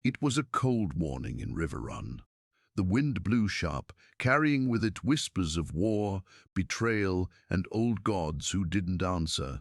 It was a cold morning in River Run. The wind blew sharp, carrying with it whispers of war, betrayal, and old gods who didn't answer.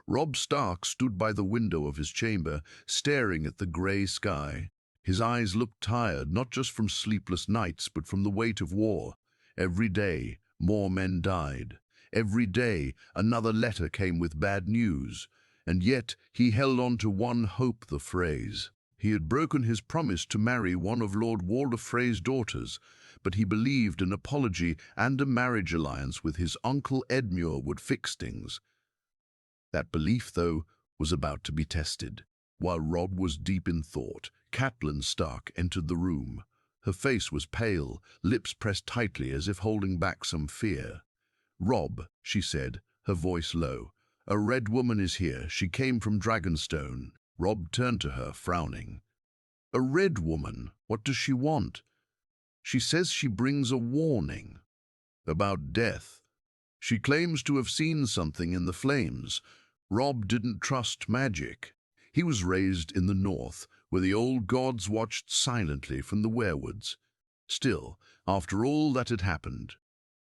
Robb Stark stood by the window of his chamber, staring at the grey sky. His eyes looked tired, not just from sleepless nights, but from the weight of war. Every day, more men died. Every day, another letter came with bad news. And yet, he held on to one hope, the Freys. He had broken his promise to marry one of Lord Walder Frey's daughters, but he believed an apology and a marriage alliance with his uncle Edmure would fix things. That belief, though, was about to be tested. While Robb was deep in thought, Catelyn Stark entered the room. Her face was pale, lips pressed tightly as if holding back some fear. "Robb," she said, her voice low. "A red woman is here. She came from Dragonstone." Robb turned to her, frowning. "A red woman? What does she want?" "She says she brings a warning. About death. She claims to have seen something in the flames." Robb didn't trust magic. He was raised in the north, where the old gods watched silently from the weirwoods. Still, after all that had happened,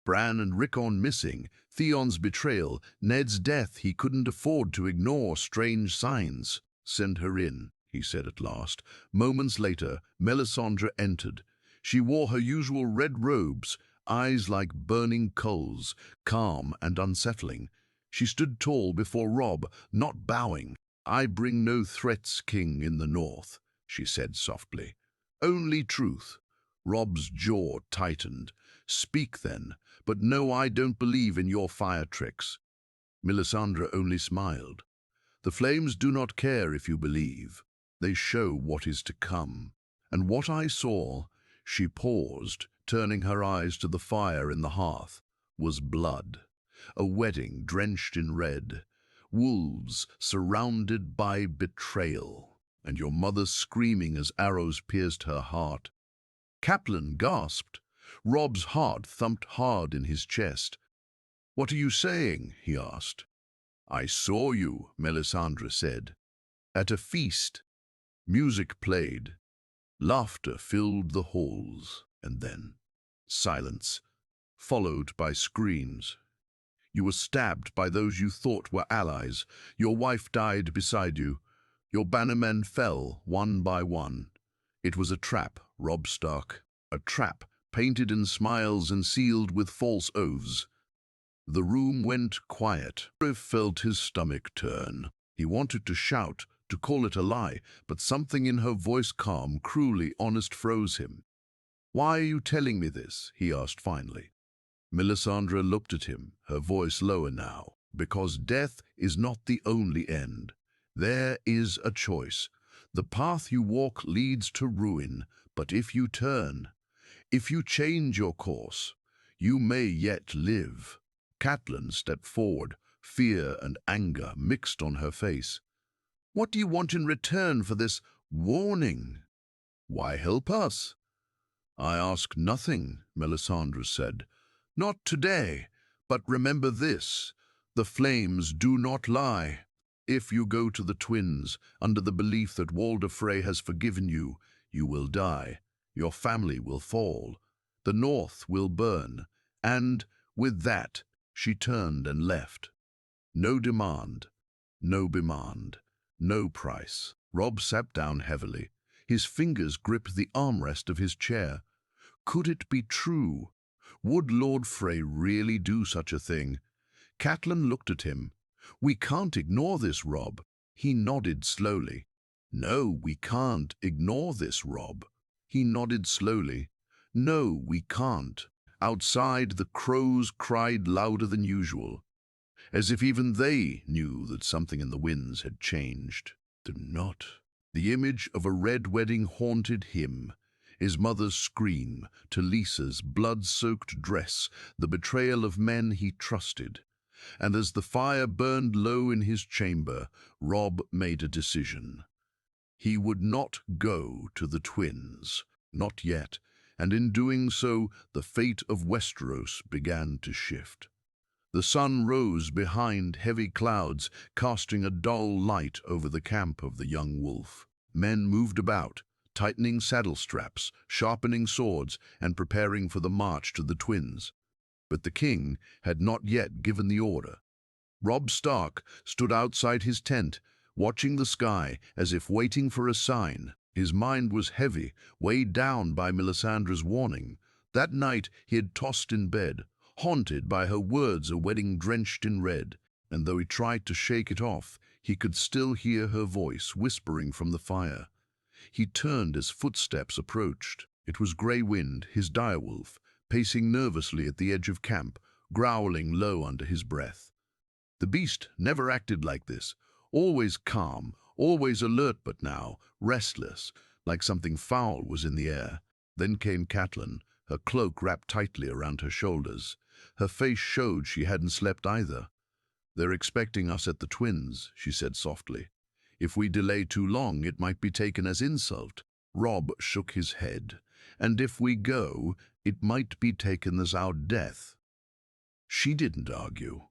Bran and Rickon missing, Theon's betrayal, Ned's death, he couldn't afford to ignore strange signs. "Send her in," he said at last. Moments later, Melisandre entered. She wore her usual red robes, eyes like burning coals, calm and unsettling. She stood tall before Robb, not bowing. "I bring no threats, King in the north," she said softly. "Only truth." Robb's jaw tightened. "Speak then, but no, I don't believe in your fire tricks." Melisandre only smiled. "The flames do not care if you believe. They show what is to come. And what I saw," she paused, turning her eyes to the fire in the hearth, "was blood. A wedding drenched in red. Wolves surrounded by betrayal. And your mother screaming as arrows pierced her heart." Catelyn gasped. Robb's heart thumped hard in his chest. "What are you saying?" he asked. "I saw you," Melisandre said. "At a feast. Music played. Laughter filled the halls. And then silence, followed by screams. You were stabbed by those you thought were allies. Your wife died beside you. Your bannermen fell one by one. It was a trap, Robb Stark. A trap painted in smiles and sealed with false oaths." The room went quiet. Riv felt his stomach turn. He wanted to shout, to call it a lie, but something in her voice, calm, cruelly honest, froze him. "Why are you telling me this?" he asked finally. Melisandre looked at him, her voice lower now. "Because death is not the only end. There is a choice. The path you walk leads to ruin, but if you turn, if you change your course, you may yet live." Catelyn stepped forward, fear and anger mixed on her face. "What do you want in return for this warning?" "Why help us?" "I ask nothing," Melisandre said. "Not today, but remember this. The flames do not lie. If you go to the twins, under the belief that Walder Frey has forgiven you, you will die. Your family will fall. The north will burn. And with that," she turned and left. "No demand, no demand, no price." Robb sat down heavily. His fingers gripped the armrest of his chair. Could it be true? Would Lord Frey really do such a thing? Catelyn looked at him. "We can't ignore this, Robb." He nodded slowly. "No, we can't ignore this, Robb." He nodded slowly. "No, we can't." Outside, the crows cried louder than usual, as if even they knew that something in the winds had changed. Do not. The image of a red wedding haunted him. His mother's scream, Talisa's blood-soaked dress, the betrayal of men he trusted. And as the fire burned low in his chamber, Robb made a decision. He would not go to the twins, not yet, and in doing so, the fate of Westeros began to shift. The sun rose behind heavy clouds, casting a dull light over the camp of the young wolf. Men moved about, tightening saddle straps, sharpening swords, and preparing for the march to the twins. But the king had not yet given the order. Robb Stark stood outside his tent, watching the sky as if waiting for a sign. His mind was heavy, weighed down by Melisandre's warning. That night he had tossed in bed, haunted by her words, a wedding drenched in red, and though he tried to shake it off, he could still hear her voice whispering from the fire. He turned as footsteps approached. It was Grey Wind, his direwolf, pacing nervously at the edge of camp, growling low under his breath. The beast never acted like this, always calm, always alert, but now restless, like something foul was in the air. Then came Catelyn, her cloak wrapped tightly around her shoulders. Her face showed she hadn't slept either. "They're expecting us at the twins," she said softly. "If we delay too long, it might be taken as insult." Robb shook his head. "And if we go, it might be taken as our death." She didn't argue.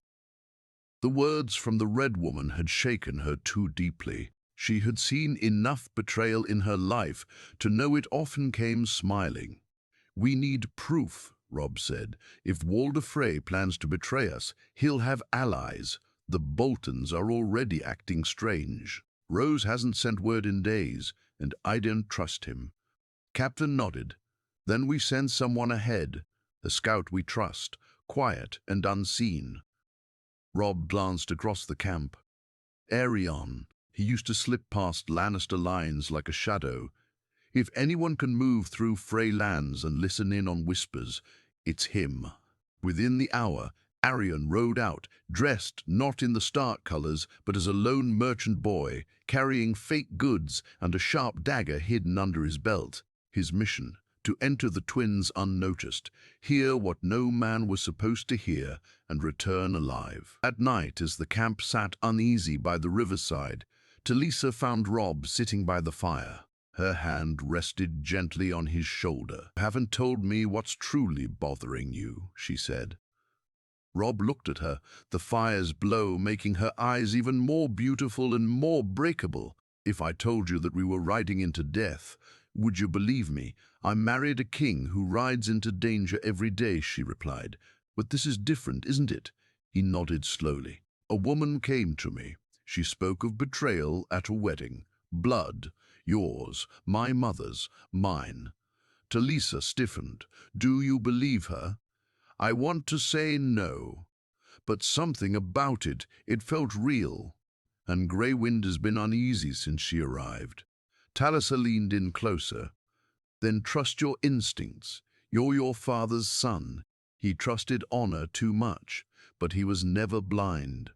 The words from the Red Woman had shaken her too deeply. She had seen enough betrayal in her life to know it often came smiling. "We need proof," Robb said. "If Walder Frey plans to betray us, he'll have allies. The Boltons are already acting strange. Rose hasn't sent word in days, and I don't trust him." Captain nodded. "Then we send someone ahead, a scout we trust, quiet and unseen." Robb glanced across the camp. Aerion. He used to slip past Lannister lines like a shadow. If anyone can move through Frey lands and listen in on whispers, it's him. Within the hour, Aerion rode out, dressed not in the Stark colors, but as a lone merchant boy, carrying fake goods and a sharp dagger hidden under his belt. His mission: to enter the twins unnoticed, hear what no man was supposed to hear, and return alive. At night, as the camp sat uneasy by the riverside, Talisa found Robb sitting by the fire. Her hand rested gently on his shoulder. "You haven't told me what's truly bothering you," she said. Robb looked at her, the fire's glow making her eyes even more beautiful and more breakable. "If I told you that we were riding into death, would you believe me? I married a king who rides into danger every day," she replied. "But this is different, isn't it?" He nodded slowly. "A woman came to me. She spoke of betrayal at a wedding. Blood, yours, my mother's, mine." Talisa stiffened. "Do you believe her?" "I want to say no, but something about it felt real. And Grey Wind has been uneasy since she arrived." Talisa leaned in closer. "Then trust your instincts. You're your father's son." He trusted honor too much, but he was never blind.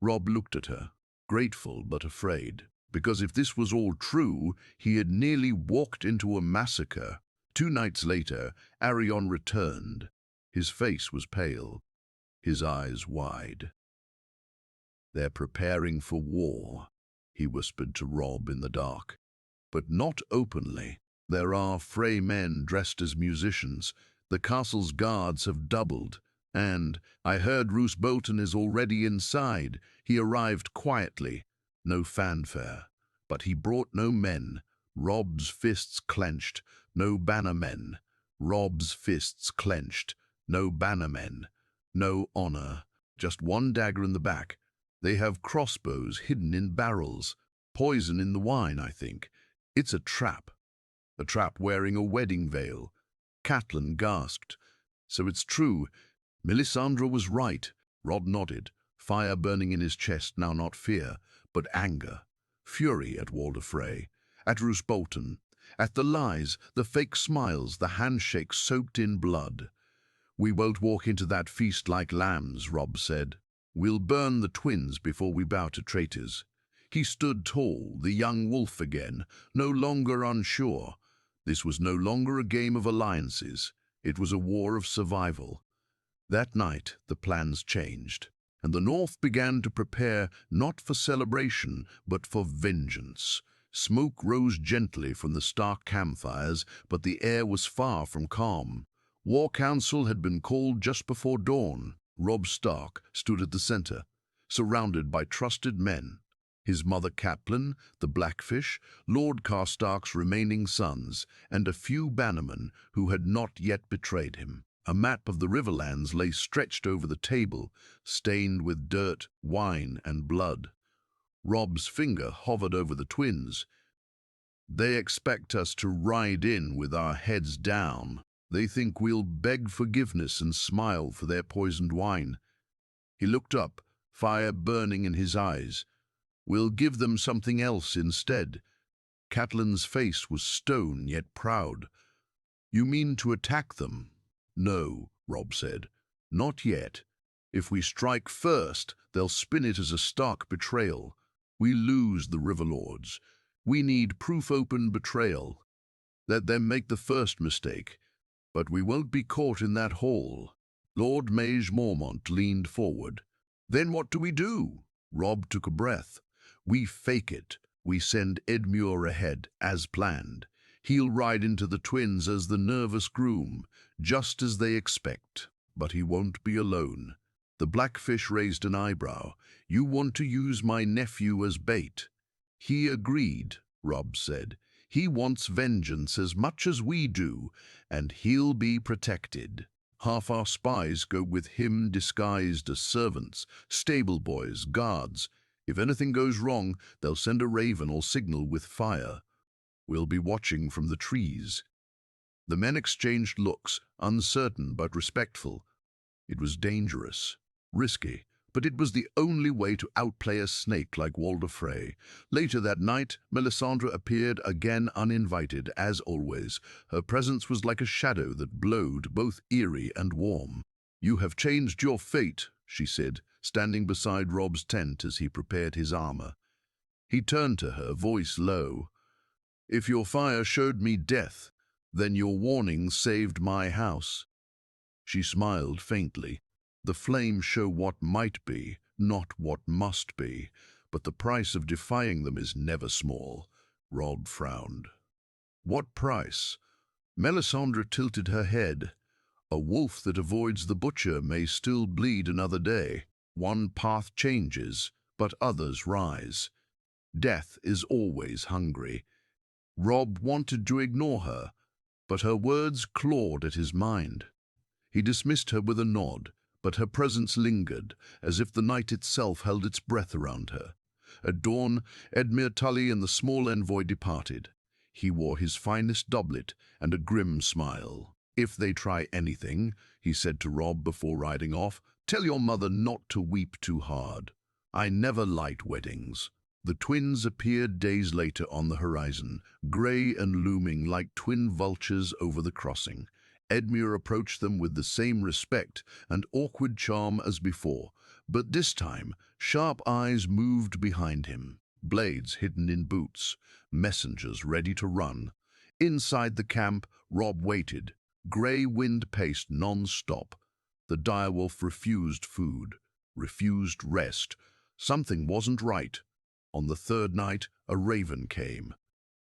Robb looked at her, grateful but afraid, because if this was all true, he had nearly walked into a massacre. 2 nights later, Aerion returned. His face was pale, his eyes wide. "They're preparing for war," he whispered to Robb in the dark. "But not openly. There are Frey men dressed as musicians. The castle's guards have doubled. And I heard Roose Bolton is already inside. He arrived quietly. No fanfare. But he brought no men." Robb's fists clenched. "No bannermen." Robb's fists clenched. "No bannermen. No honor. Just one dagger in the back. They have crossbows hidden in barrels. Poison in the wine, I think. It's a trap. A trap wearing a wedding veil." Catelyn gasped. "So it's true. Melisandre was right." Robb nodded, fire burning in his chest, now not fear, but anger. Fury at Walder Frey, at Roose Bolton, at the lies, the fake smiles, the handshakes soaked in blood. "We won't walk into that feast like lambs," Robb said. "We'll burn the twins before we bow to traitors." He stood tall, the young wolf again, no longer unsure. This was no longer a game of alliances. It was a war of survival. That night, the plans changed, and the North began to prepare not for celebration, but for vengeance. Smoke rose gently from the Stark campfires, but the air was far from calm. War Council had been called just before dawn. Robb Stark stood at the center, surrounded by trusted men. his mother Catelyn, the Blackfish, Lord Karstark's remaining sons, and a few bannermen who had not yet betrayed him. A map of the Riverlands lay stretched over the table, stained with dirt, wine, and blood. Robb's finger hovered over the twins. They expect us to ride in with our heads down. They think we'll beg forgiveness and smile for their poisoned wine. He looked up, fire burning in his eyes. We'll give them something else instead. Catelyn's face was stone yet proud. You mean to attack them? No, Robb said. Not yet. If we strike first, they'll spin it as a stark betrayal. We lose the Riverlords. We need proof open betrayal. Let them make the first mistake. But we won't be caught in that hole. Lord Mage Mormont leaned forward. Then what do we do? Robb took a breath. We fake it. We send Edmure ahead, as planned. He'll ride into the twins as the nervous groom, just as they expect. But he won't be alone. The Blackfish raised an eyebrow. You want to use my nephew as bait? He agreed, Robb said. He wants vengeance as much as we do, and he'll be protected. Half our spies go with him disguised as servants, stable boys, guards. If anything goes wrong, they'll send a raven or signal with fire. We'll be watching from the trees. The men exchanged looks, uncertain but respectful. It was dangerous, risky, but it was the only way to outplay a snake like Walder Frey. Later that night, Melisandre appeared again uninvited, as always. Her presence was like a shadow that glowed, both eerie and warm. You have changed your fate, she said, standing beside Robb's tent as he prepared his armor. He turned to her, voice low. If your fire showed me death, then your warning saved my house. She smiled faintly. The flames show what might be, not what must be, but the price of defying them is never small. Robb frowned. What price? Melisandre tilted her head. A wolf that avoids the butcher may still bleed another day. One path changes, but others rise. Death is always hungry. Robb wanted to ignore her, but her words clawed at his mind. He dismissed her with a nod, but her presence lingered, as if the night itself held its breath around her. At dawn, Edmure Tully and the small envoy departed. He wore his finest doublet and a grim smile. If they try anything, he said to Robb before riding off, tell your mother not to weep too hard. I never liked weddings. The twins appeared days later on the horizon, grey and looming like twin vultures over the crossing. Edmure approached them with the same respect and awkward charm as before, but this time sharp eyes moved behind him, blades hidden in boots, messengers ready to run. Inside the camp, Robb waited. Grey wind paced non-stop. The direwolf refused food, refused rest. Something wasn't right. On the third night, a raven came.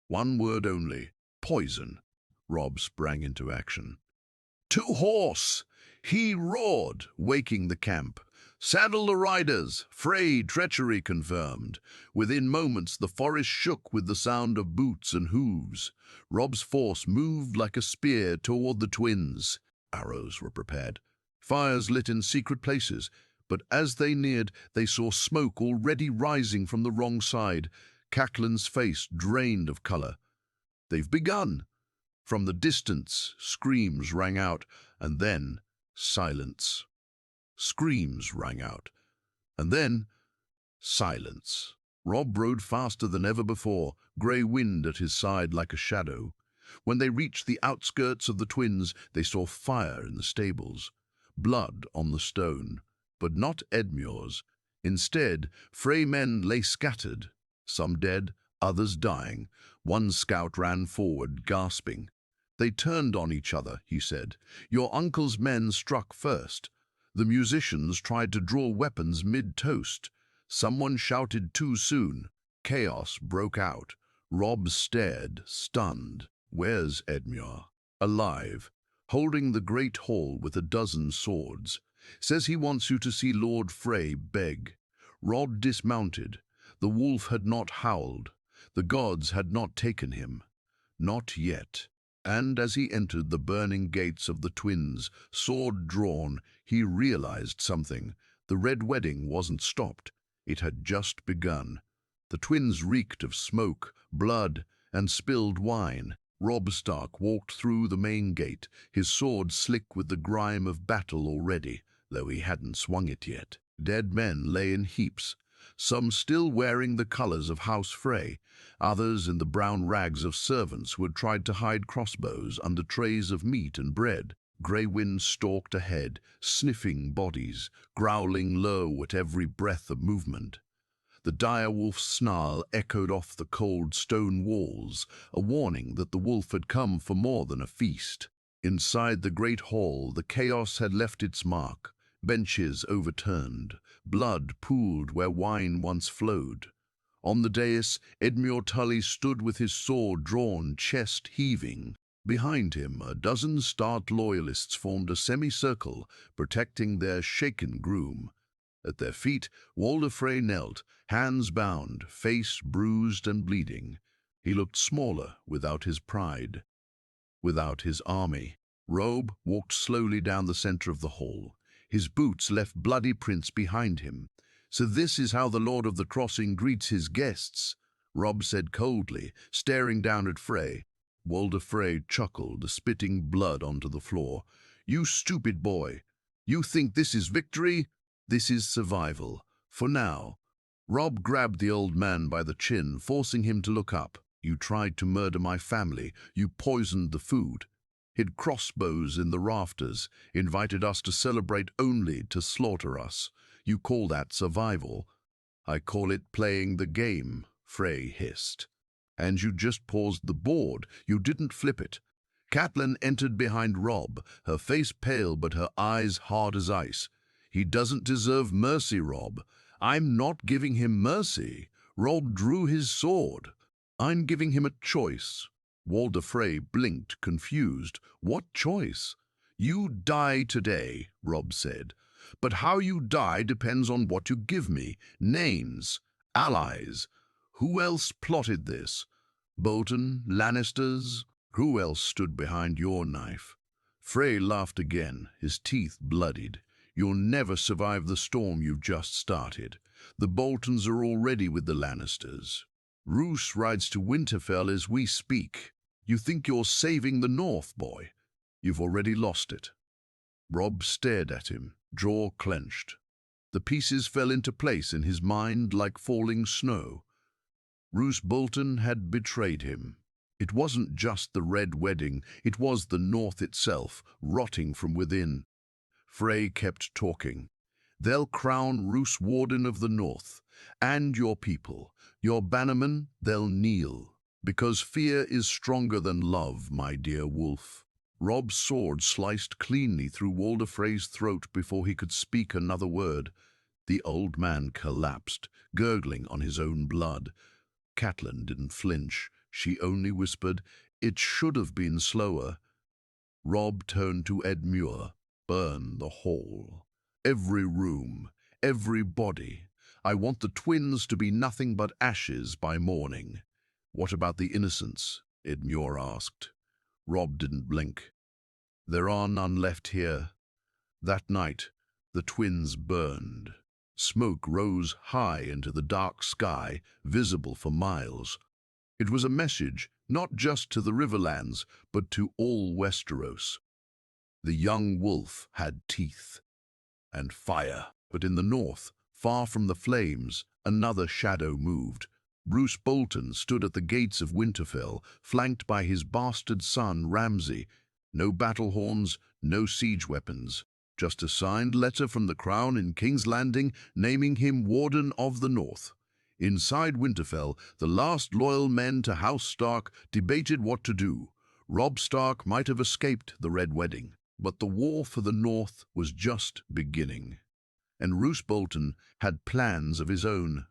One word only, poison. Robb sprang into action. To horse! He roared, waking the camp. Saddle the riders! Frey treachery confirmed. Within moments the forest shook with the sound of boots and hooves. Robb's force moved like a spear toward the twins. Arrows were prepared. Fires lit in secret places, but as they neared, they saw smoke already rising from the wrong side. Catelyn's face drained of color. They've begun. From the distance, screams rang out, and then silence. Screams rang out, and then silence. Robb rode faster than ever before, grey wind at his side like a shadow. When they reached the outskirts of the twins, they saw fire in the stables, blood on the stone, but not Edmure's. Instead, Frey men lay scattered, some dead, others dying. One scout ran forward, gasping. They turned on each other, he said. Your uncle's men struck first. The musicians tried to draw weapons mid-toast. Someone shouted too soon. Chaos broke out. Robb stared, stunned. Where's Edmure? Alive, holding the great hall with a dozen swords. Says he wants you to see Lord Frey beg. Robb dismounted. The wolf had not howled. The gods had not taken him. Not yet. And as he entered the burning gates of the twins, sword drawn, he realized something. The red wedding wasn't stopped. It had just begun. The twins reeked of smoke, blood, and spilled wine. Robb Stark walked through the main gate, his sword slick with the grime of battle already, though he hadn't swung it yet. Dead men lay in heaps, some still wearing the colors of House Frey, others in the brown rags of servants who had tried to hide crossbows under trays of meat and bread. Grey Wind stalked ahead, sniffing bodies, growling low at every breath of movement. The dire wolf's snarl echoed off the cold stone walls, a warning that the wolf had come for more than a feast. Inside the great hall, the chaos had left its mark. Benches overturned, blood pooled where wine once flowed. On the dais, Edmure Tully stood with his sword drawn, chest heaving. Behind him, a dozen Stark loyalists formed a semicircle, protecting their shaken groom. At their feet, Walder Frey knelt, hands bound, face bruised and bleeding. He looked smaller without his pride, without his army. Robb walked slowly down the center of the hall. His boots left bloody prints behind him. "So this is how the Lord of the Crossing greets his guests," Robb said coldly, staring down at Frey. Walder Frey chuckled, spitting blood onto the floor. "You stupid boy. You think this is victory? This is survival. For now." Robb grabbed the old man by the chin, forcing him to look up. "You tried to murder my family. You poisoned the food. Hid crossbows in the rafters, invited us to celebrate only to slaughter us. You call that survival? I call it playing the game," Frey hissed. "And you just paused the board. You didn't flip it." Catelyn entered behind Robb, her face pale but her eyes hard as ice. "He doesn't deserve mercy, Robb." "I'm not giving him mercy." Robb drew his sword. "I'm giving him a choice." Walder Frey blinked, confused. "What choice?" "You die today," Robb said. "But how you die depends on what you give me. Names, allies. Who else plotted this? Bolton, Lannisters? Who else stood behind your knife?" Frey laughed again, his teeth bloodied. "You'll never survive the storm you've just started. The Boltons are already with the Lannisters. Roose rides to Winterfell as we speak. You think you're saving the North, boy? You've already lost it." Robb stared at him, jaw clenched. The pieces fell into place in his mind like falling snow. Roose Bolton had betrayed him. It wasn't just the Red Wedding, it was the North itself, rotting from within. Frey kept talking. "They'll crown Roose Warden of the North, and your people, your bannermen, they'll kneel. Because fear is stronger than love, my dear wolf." Robb's sword sliced cleanly through Walder Frey's throat before he could speak another word. The old man collapsed, gurgling on his own blood. Catelyn didn't flinch. She only whispered, "It should have been slower." Robb turned to Edmure. "Burn the hall. Every room, every body. I want the twins to be nothing but ashes by morning." "What about the innocents?" Edmure asked. Robb didn't blink. "There are none left here." That night, the twins burned. Smoke rose high into the dark sky, visible for miles. It was a message, not just to the Riverlands, but to all Westeros. The young wolf had teeth and fire. But in the north, far from the flames, another shadow moved. Roose Bolton stood at the gates of Winterfell, flanked by his bastard son Ramsay. No battle horns, no siege weapons. Just a signed letter from the Crown in King's Landing naming him Warden of the North. Inside Winterfell, the last loyal men to House Stark debated what to do. Robb Stark might have escaped the Red Wedding, but the war for the North was just beginning. And Roose Bolton had plans of his own.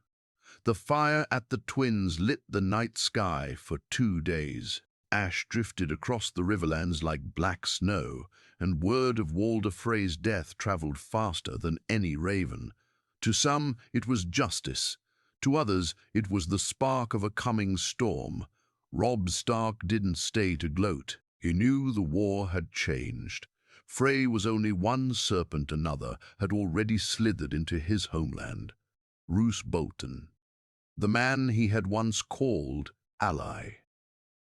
The fire at the twins lit the night sky for 2 days. Ash drifted across the Riverlands like black snow, and word of Walder Frey's death traveled faster than any raven. To some, it was justice. To others, it was the spark of a coming storm. Robb Stark didn't stay to gloat. He knew the war had changed. Frey was only one serpent another had already slithered into his homeland. Roose Bolton, the man he had once called ally.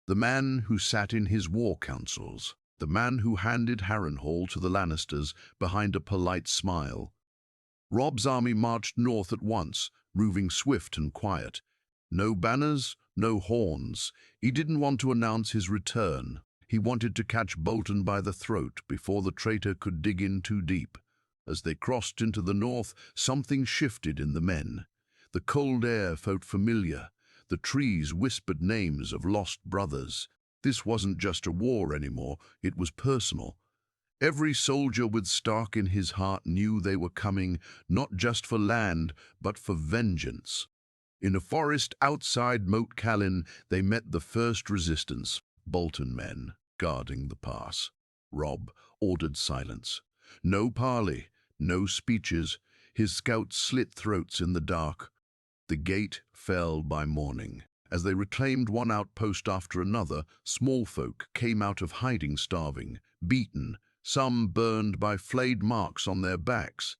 The man who sat in his war councils. The man who handed Harrenhal to the Lannisters behind a polite smile. Robb's army marched north at once, moving swift and quiet. No banners, no horns. He didn't want to announce his return. He wanted to catch Bolton by the throat before the traitor could dig in too deep. As they crossed into the north, something shifted in the men. The cold air felt familiar. The trees whispered names of lost brothers. This wasn't just a war anymore, it was personal. Every soldier with Stark in his heart knew they were coming, not just for land, but for vengeance. In a forest outside Moat Cailin, they met the first resistance, Bolton men, guarding the pass. Robb ordered silence. No parley, no speeches. His scouts slit throats in the dark. The gate fell by morning. As they reclaimed one outpost after another, small folk came out of hiding starving, beaten, some burned by flayed marks on their backs.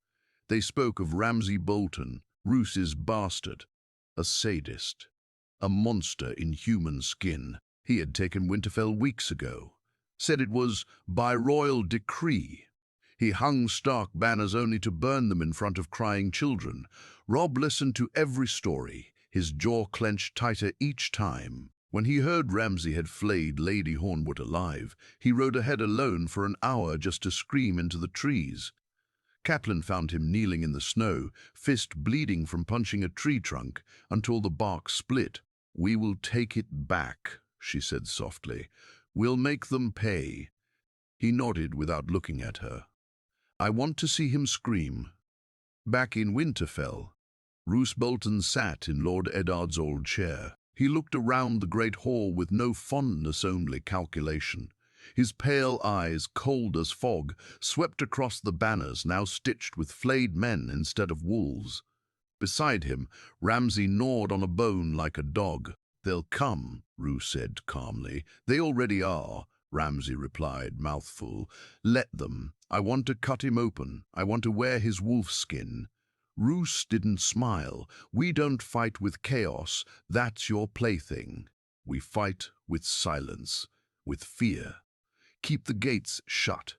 They spoke of Ramsay Bolton, Roose's bastard, a sadist, a monster in human skin. He had taken Winterfell weeks ago, said it was by royal decree. He hung Stark banners only to burn them in front of crying children. Robb listened to every story, his jaw clenched tighter each time. When he heard Ramsay had flayed Lady Hornwood alive, he rode ahead alone for an hour just to scream into the trees. Catelyn found him kneeling in the snow, fist bleeding from punching a tree trunk, until the bark split. "We will take it back," she said softly. "We'll make them pay." He nodded without looking at her. "I want to see him scream." Back in Winterfell, Roose Bolton sat in Lord Eddard's old chair. He looked around the great hall with no fondness, only calculation. His pale eyes, cold as fog, swept across the banners now stitched with flayed men instead of wolves. Beside him, Ramsay gnawed on a bone like a dog. "They'll come," Roose said calmly. "They already are," Ramsay replied, mouthful. "Let them. I want to cut him open. I want to wear his wolf skin." Roose didn't smile. "We don't fight with chaos. That's your plaything. We fight with silence, with fear. Keep the gates shut.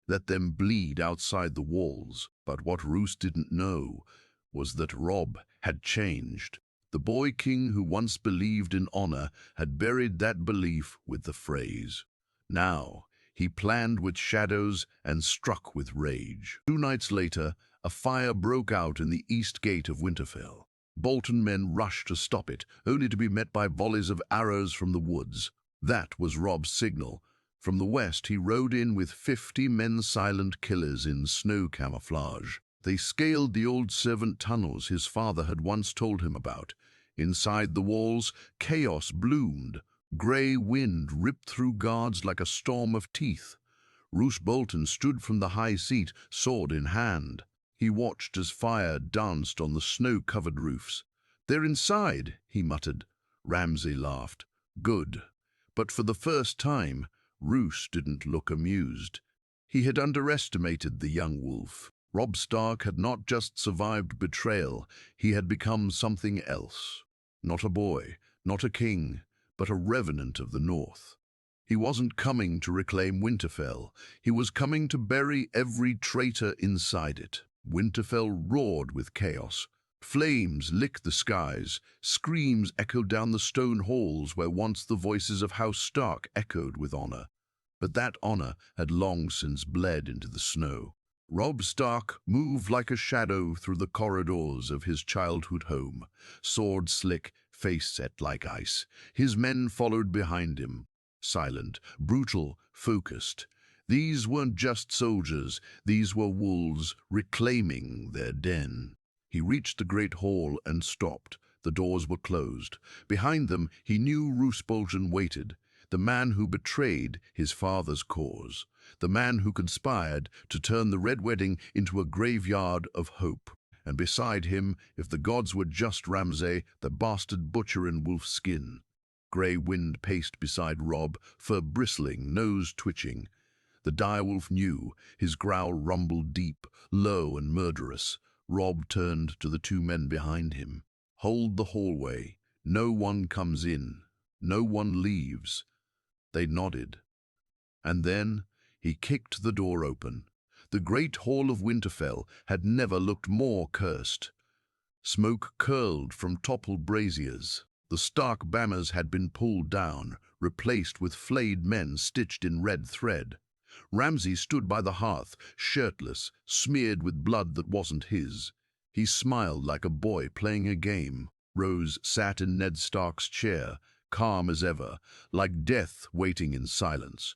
Let them bleed outside the walls." But what Roose didn't know was that Robb had changed. The boy king who once believed in honor had buried that belief with the phrase. Now, he planned with shadows and struck with rage. 2 nights later, a fire broke out in the east gate of Winterfell. Bolton men rushed to stop it, only to be met by volleys of arrows from the woods. That was Robb's signal. From the west, he rode in with 50 men silent killers in snow camouflage. They scaled the old servant tunnels his father had once told him about. Inside the walls, chaos bloomed. Grey wind ripped through guards like a storm of teeth. Roose Bolton stood from the high seat, sword in hand. He watched as fire danced on the snow-covered roofs. "They're inside," he muttered. Ramsay laughed. "Good." But for the first time, Roose didn't look amused. He had underestimated the young wolf. Robb Stark had not just survived betrayal, he had become something else. Not a boy, not a king, but a revenant of the North. He wasn't coming to reclaim Winterfell. He was coming to bury every traitor inside it. Winterfell roared with chaos. Flames licked the skies. Screams echoed down the stone halls where once the voices of House Stark echoed with honor. But that honor had long since bled into the snow. Robb Stark moved like a shadow through the corridors of his childhood home, sword slick, face set like ice. His men followed behind him, silent, brutal, focused. These weren't just soldiers, these were wolves reclaiming their den. He reached the great hall and stopped. The doors were closed. Behind them, he knew Roose Bolton waited, the man who betrayed his father's cause, the man who conspired to turn the Red Wedding into a graveyard of hope. and beside him, if the gods were just, Ramsay, the bastard butcher in wolf's skin. Grey Wind paced beside Robb, fur bristling, nose twitching. The direwolf knew, his growl rumbled deep, low and murderous. Robb turned to the two men behind him. "Hold the hallway. No one comes in. No one leaves." They nodded. And then he kicked the door open. The great hall of Winterfell had never looked more cursed. Smoke curled from toppled braziers. The stark banners had been pulled down, replaced with flayed men stitched in red thread. Ramsay stood by the hearth, shirtless, smeared with blood that wasn't his. He smiled like a boy playing a game. Rose sat in Ned Stark's chair, calm as ever, like death waiting in silence.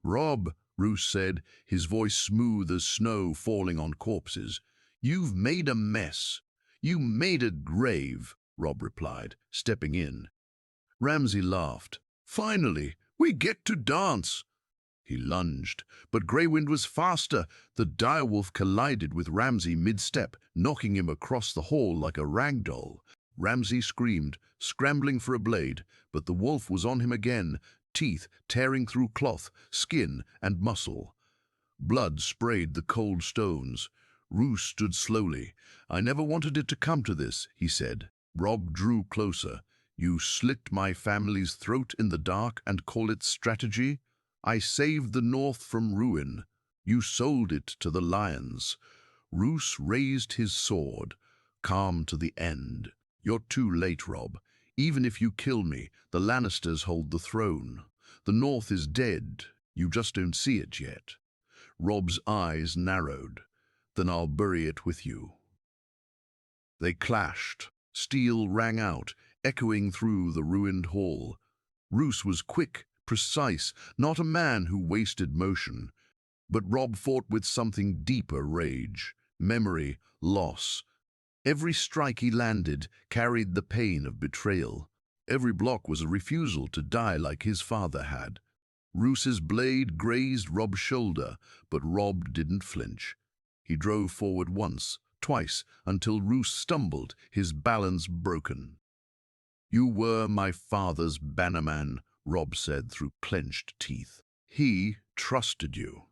"Robb," Roose said, his voice smooth as snow falling on corpses, "you've made a mess. You made a grave," Robb replied, stepping in. Ramsay laughed. "Finally, we get to dance." He lunged, but Greywind was faster. The direwolf collided with Ramsay mid-step, knocking him across the hall like a rag doll. Ramsay screamed, scrambling for a blade, but the wolf was on him again, teeth tearing through cloth, skin, and muscle. Blood sprayed the cold stones. Roose stood slowly. "I never wanted it to come to this," he said. Robb drew closer. "You slit my family's throat in the dark and call it strategy? I saved the North from ruin. You sold it to the lions." Roose raised his sword, calm to the end. "You're too late, Robb. Even if you kill me, the Lannisters hold the throne. The North is dead. You just don't see it yet." Robb's eyes narrowed. "Then I'll bury it with you." They clashed. Steel rang out, echoing through the ruined hall. Roose was quick, precise, not a man who wasted motion. But Robb fought with something deeper rage, memory, loss. Every strike he landed carried the pain of betrayal. Every block was a refusal to die like his father had. Roose's blade grazed Robb's shoulder, but Robb didn't flinch. He drove forward once, twice, until Roose stumbled, his balance broken. "You were my father's bannerman," Robb said through clenched teeth. "He trusted you."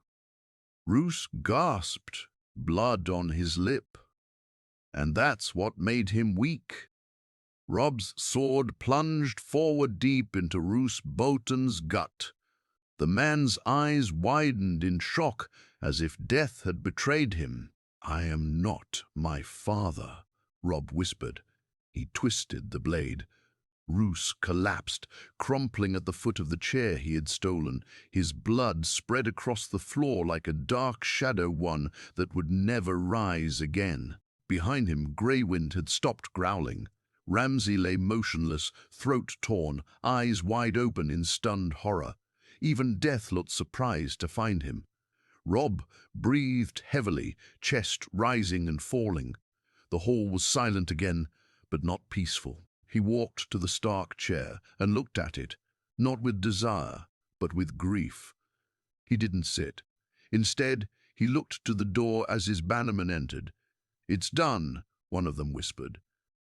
Roose gasped, blood on his lip. "And that's what made him weak." Robb's sword plunged forward deep into Roose Bolton's gut. The man's eyes widened in shock, as if death had betrayed him. "I am not my father," Robb whispered. He twisted the blade. Roose collapsed, crumpling at the foot of the chair he had stolen. His blood spread across the floor like a dark shadow, one that would never rise again. Behind him, Greywind had stopped growling. Ramsay lay motionless, throat torn, eyes wide open in stunned horror. Even death looked surprised to find him. Robb breathed heavily, chest rising and falling. The hall was silent again, but not peaceful. He walked to the Stark chair and looked at it, not with desire, but with grief. He didn't sit. Instead, he looked to the door as his bannermen entered. "It's done," one of them whispered.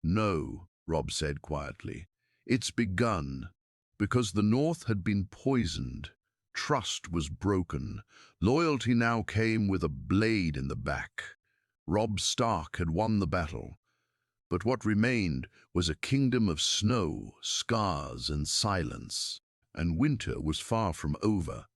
"No," Robb said quietly. "It's begun." Because the North had been poisoned. Trust was broken. Loyalty now came with a blade in the back. Robb Stark had won the battle. But what remained was a kingdom of snow, scars, and silence. And winter was far from over.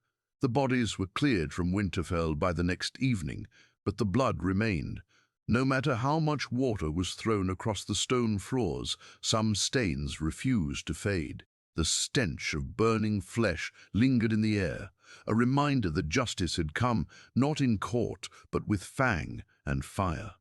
The bodies were cleared from Winterfell by the next evening, but the blood remained. No matter how much water was thrown across the stone floors, some stains refused to fade. The stench of burning flesh lingered in the air, a reminder that justice had come, not in court, but with fang and fire.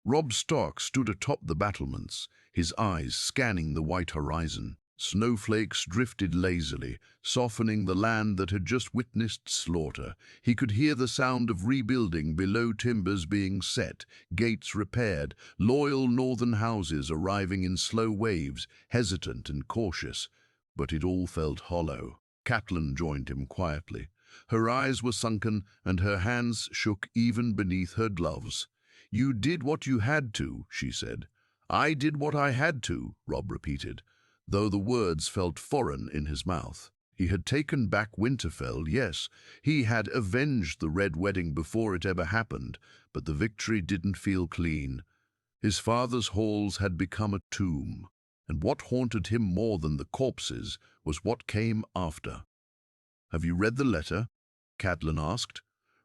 Robb Stark stood atop the battlements, his eyes scanning the white horizon. Snowflakes drifted lazily, softening the land that had just witnessed slaughter. He could hear the sound of rebuilding below, timbers being set, gates repaired, loyal northern houses arriving in slow waves, hesitant and cautious. But it all felt hollow. Catelyn joined him quietly. Her eyes were sunken and her hands shook even beneath her gloves. You did what you had to, she said. I did what I had to, Robb repeated, though the words felt foreign in his mouth. He had taken back Winterfell, yes, he had avenged the Red Wedding before it ever happened, but the victory didn't feel clean. His father's halls had become a tomb, and what haunted him more than the corpses was what came after. "Have you read the letter?" Catelyn asked.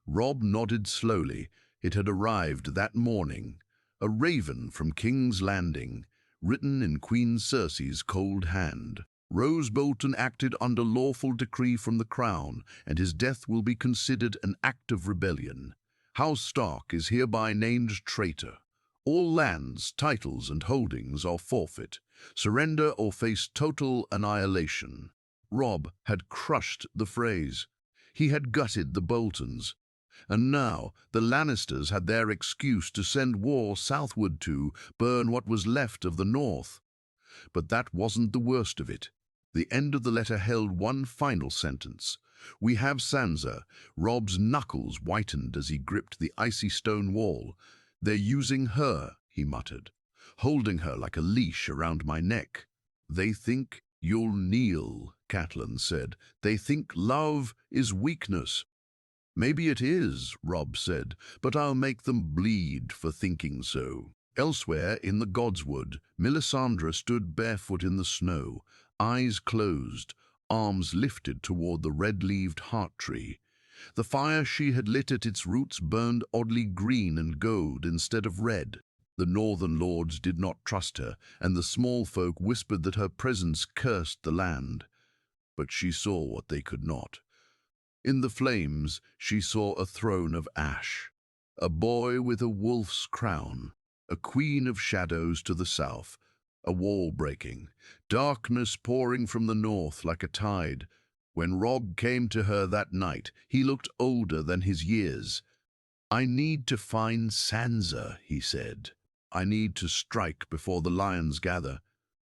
Robb nodded slowly. It had arrived that morning, a raven from King's Landing, written in Queen Cersei's cold hand. Rose Bolton acted under lawful decree from the crown, and his death will be considered an act of rebellion. House Stark is hereby named traitor. All lands, titles, and holdings are forfeit. Surrender or face total annihilation. Robb had crushed the phrase. He had gutted the Boltons. And now the Lannisters had their excuse to send war southward to burn what was left of the North. But that wasn't the worst of it. The end of the letter held one final sentence. "We have Sansa." Robb's knuckles whitened as he gripped the icy stone wall. "They're using her," he muttered, "holding her like a leash around my neck." "They think you'll kneel," Catelyn said. "They think love is weakness." "Maybe it is," Robb said, "but I'll make them bleed for thinking so." Elsewhere in the Godswood, Melisandre stood barefoot in the snow, eyes closed, arms lifted toward the red-leaved heart tree. The fire she had lit at its roots burned oddly green and gold instead of red. The northern lords did not trust her, and the small folk whispered that her presence cursed the land. But she saw what they could not. In the flames, she saw a throne of ash, a boy with a wolf's crown, a queen of shadows to the south, a wall breaking, darkness pouring from the north like a tide. When Robb came to her that night, he looked older than his years. "I need to find Sansa," he said. "I need to strike before the lions gather."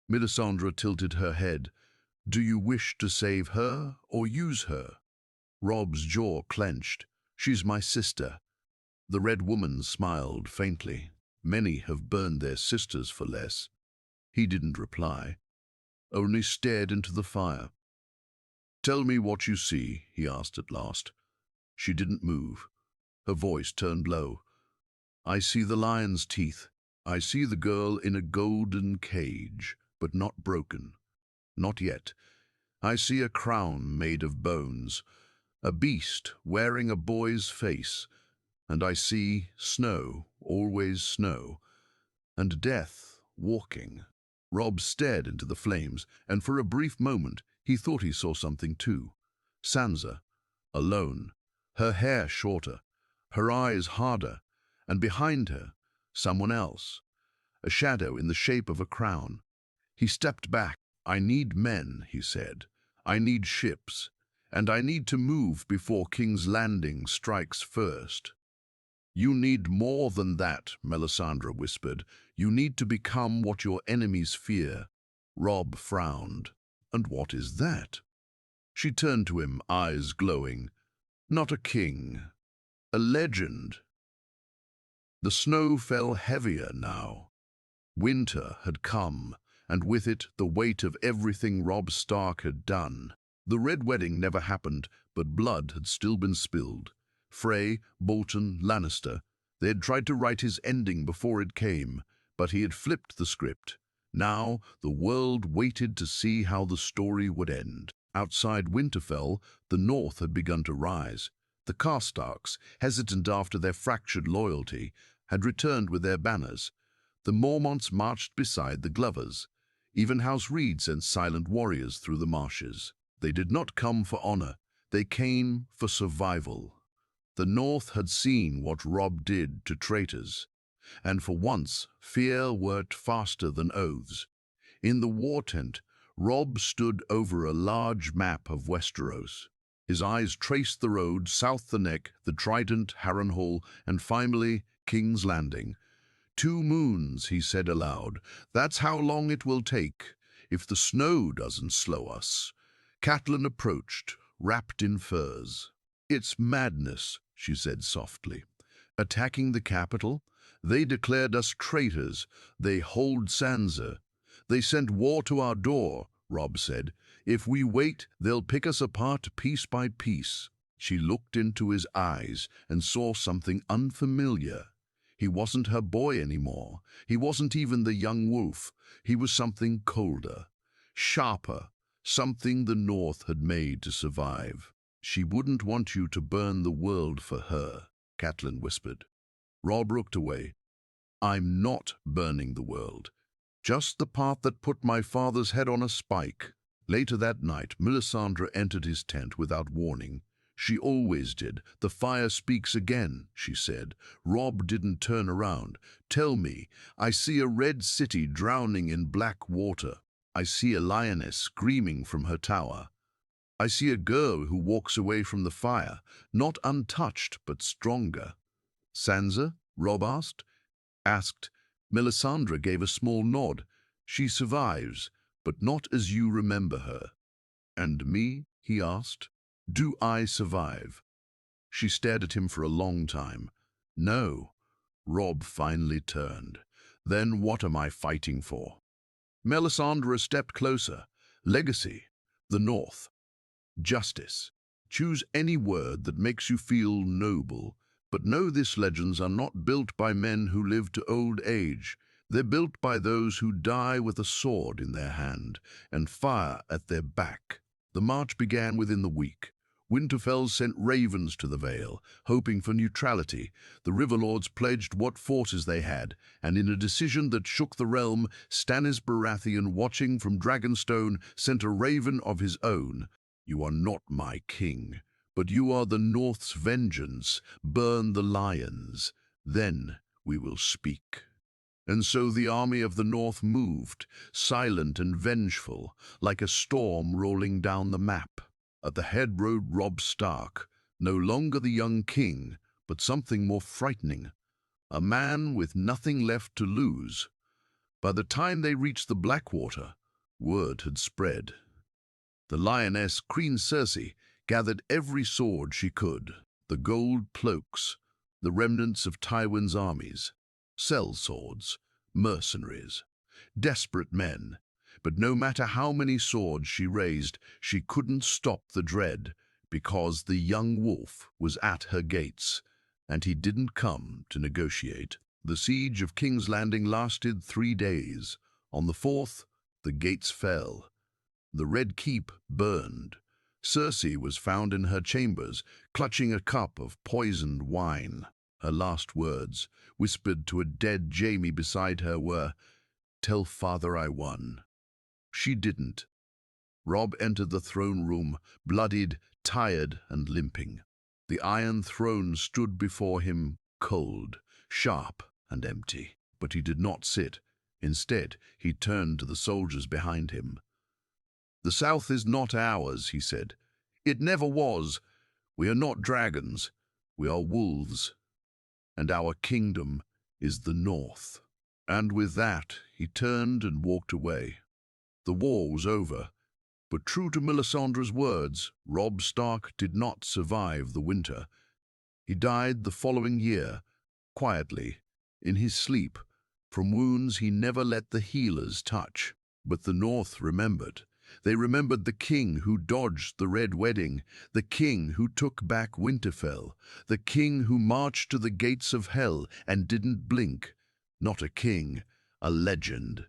Melisandre tilted her head. "Do you wish to save her or use her?" Robb's jaw clenched. "She's my sister." The Red Woman smiled faintly. "Many have burned their sisters for less." He didn't reply, only stared into the fire. "Tell me what you see," he asked at last. She didn't move. Her voice turned low. "I see the lion's teeth. I see the girl in a golden cage, but not broken. Not yet. I see a crown made of bones, a beast wearing a boy's face, and I see snow, always snow, and death walking." Robb stared into the flames, and for a brief moment he thought he saw something too. Sansa, alone, her hair shorter, her eyes harder, and behind her, someone else, a shadow in the shape of a crown. He stepped back. "I need men," he said. "I need ships, and I need to move before King's Landing strikes first." "You need more than that," Melisandre whispered. "You need to become what your enemies fear." Robb frowned. "And what is that?" She turned to him, eyes glowing. "Not a king, a legend." The snow fell heavier now. Winter had come, and with it the weight of everything Robb Stark had done. The Red Wedding never happened, but blood had still been spilled. Frey, Bolton, Lannister, they had tried to write his ending before it came, but he had flipped the script. Now the world waited to see how the story would end. Outside Winterfell, the North had begun to rise. The Karstarks, hesitant after their fractured loyalty, had returned with their banners. The Mormonts marched beside the Glovers. Even House Reed sent silent warriors through the marshes. They did not come for honor. They came for survival. The North had seen what Robb did to traitors, and for once fear worked faster than oaths. In the war tent, Robb stood over a large map of Westeros. His eyes traced the road, south the Neck, the Trident, Harrenhal, and finally King's Landing. 2 moons, he said aloud. That's how long it will take, if the snow doesn't slow us. Catelyn approached, wrapped in furs. "It's madness," she said softly. Attacking the capital? They declared us traitors. They hold Sansa. They sent war to our door, Robb said. If we wait, they'll pick us apart piece by piece. She looked into his eyes and saw something unfamiliar. He wasn't her boy anymore. He wasn't even the young wolf. He was something colder, sharper, something the North had made to survive. She wouldn't want you to burn the world for her, Catelyn whispered. Robb looked away. I'm not burning the world. Just the part that put my father's head on a spike. Later that night, Melisandre entered his tent without warning. She always did. The fire speaks again, she said. Robb didn't turn around. Tell me, I see a red city drowning in black water. I see a lioness screaming from her tower. I see a girl who walks away from the fire, not untouched, but stronger. Sansa? Robb asked. Melisandre gave a small nod. She survives, but not as you remember her. And me? He asked. Do I survive? She stared at him for a long time. No. Robb finally turned. Then what am I fighting for? Melisandre stepped closer. Legacy. The North. Justice. Choose any word that makes you feel noble, but know this legends are not built by men who live to old age. They're built by those who die with a sword in their hand and fire at their back. The march began within the week. Winterfell sent ravens to the Vale, hoping for neutrality. The Riverlords pledged what forces they had, and in a decision that shook the realm, Stannis Baratheon, watching from Dragonstone, sent a raven of his own. You are not my king, but you are the North's vengeance. Burn the lions. Then we will speak. And so the army of the North moved, silent and vengeful, like a storm rolling down the map. At the head rode Robb Stark, no longer the young king, but something more frightening, a man with nothing left to lose. By the time they reached the Blackwater, word had spread. The lioness, Queen Cersei, gathered every sword she could, the gold cloaks, the remnants of Tywin's armies, sellswords, mercenaries, desperate men. But no matter how many swords she raised, she couldn't stop the dread, because the young wolf was at her gates, and he didn't come to negotiate. The siege of King's Landing lasted 3 days. On the 4th, the gates fell. The Red Keep burned. Cersei was found in her chambers, clutching a cup of poisoned wine. Her last words, whispered to a dead Jaime beside her, were, "Tell father I won." She didn't. Robb entered the throne room, bloodied, tired, and limping. The Iron Throne stood before him, cold, sharp, and empty. But he did not sit. Instead, he turned to the soldiers behind him. "The South is not ours," he said. "It never was. We are not dragons. We are wolves. And our kingdom is the North." And with that, he turned and walked away. The war was over, but true to Melisandre's words, Robb Stark did not survive the winter. He died the following year, quietly, in his sleep, from wounds he never let the healers touch. But the North remembered. They remembered the king who dodged the Red Wedding, the king who took back Winterfell, the king who marched to the gates of hell and didn't blink. Not a king, a legend.